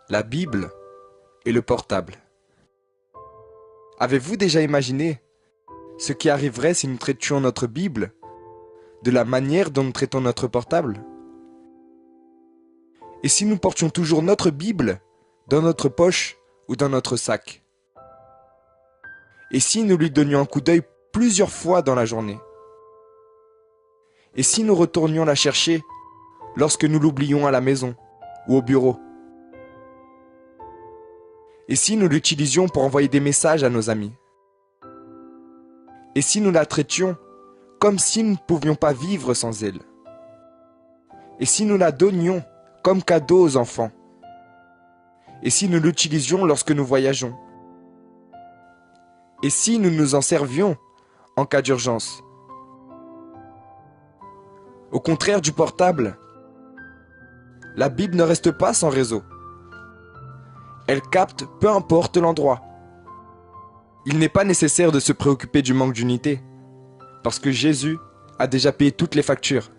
la Bible et le portable. Avez-vous déjà imaginé ce qui arriverait si nous traitions notre Bible de la manière dont nous traitons notre portable? Et si nous portions toujours notre Bible dans notre poche ou dans notre sac? Et si nous lui donnions un coup d'œil plusieurs fois dans la journée? Et si nous retournions la chercher lorsque nous l'oublions à la maison ou au bureau? Et si nous l'utilisions pour envoyer des messages à nos amis? Et si nous la traitions comme si nous ne pouvions pas vivre sans elle? Et si nous la donnions comme cadeau aux enfants? Et si nous l'utilisions lorsque nous voyageons? Et si nous nous en servions en cas d'urgence? Au contraire du portable, la Bible ne reste pas sans réseau. Elle capte peu importe l'endroit. Il n'est pas nécessaire de se préoccuper du manque d'unité, parce que Jésus a déjà payé toutes les factures,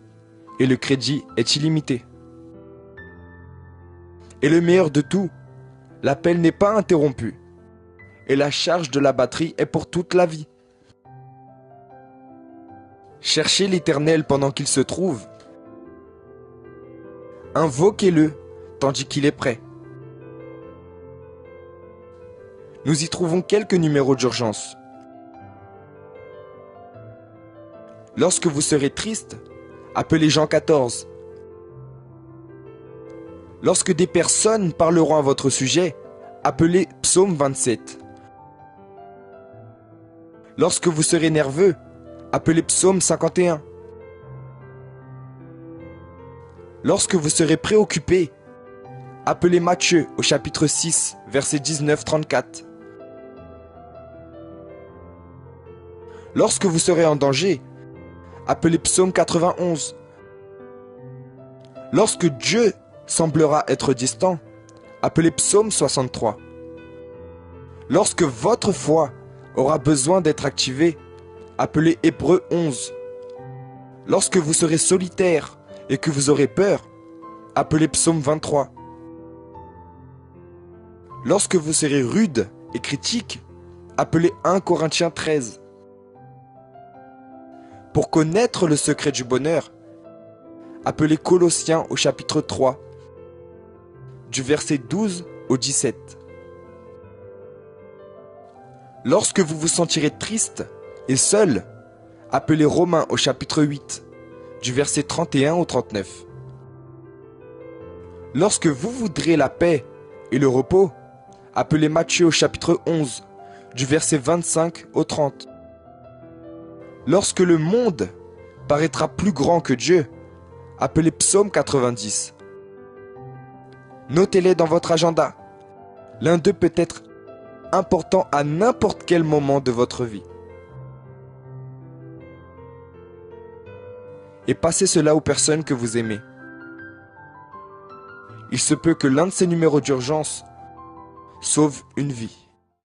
et le crédit est illimité. Et le meilleur de tout, l'appel n'est pas interrompu, et la charge de la batterie est pour toute la vie. Cherchez l'Éternel pendant qu'il se trouve. Invoquez-le tandis qu'il est prêt. Nous y trouvons quelques numéros d'urgence. Lorsque vous serez triste, appelez Jean 14. Lorsque des personnes parleront à votre sujet, appelez Psaume 27. Lorsque vous serez nerveux, appelez Psaume 51. Lorsque vous serez préoccupé, appelez Matthieu au chapitre 6, versets 19-34. Lorsque vous serez en danger, appelez Psaume 91. Lorsque Dieu semblera être distant, appelez Psaume 63. Lorsque votre foi aura besoin d'être activée, appelez Hébreux 11. Lorsque vous serez solitaire et que vous aurez peur, appelez Psaume 23. Lorsque vous serez rude et critique, appelez 1 Corinthiens 13. Pour connaître le secret du bonheur, appelez Colossiens au chapitre 3, du verset 12 au 17. Lorsque vous vous sentirez triste et seul, appelez Romains au chapitre 8, du verset 31 au 39. Lorsque vous voudrez la paix et le repos, appelez Matthieu au chapitre 11, du verset 25 au 30. Lorsque le monde paraîtra plus grand que Dieu, appelez Psaume 90. Notez-les dans votre agenda. L'un d'eux peut être important à n'importe quel moment de votre vie. Et passez cela aux personnes que vous aimez. Il se peut que l'un de ces numéros d'urgence sauve une vie.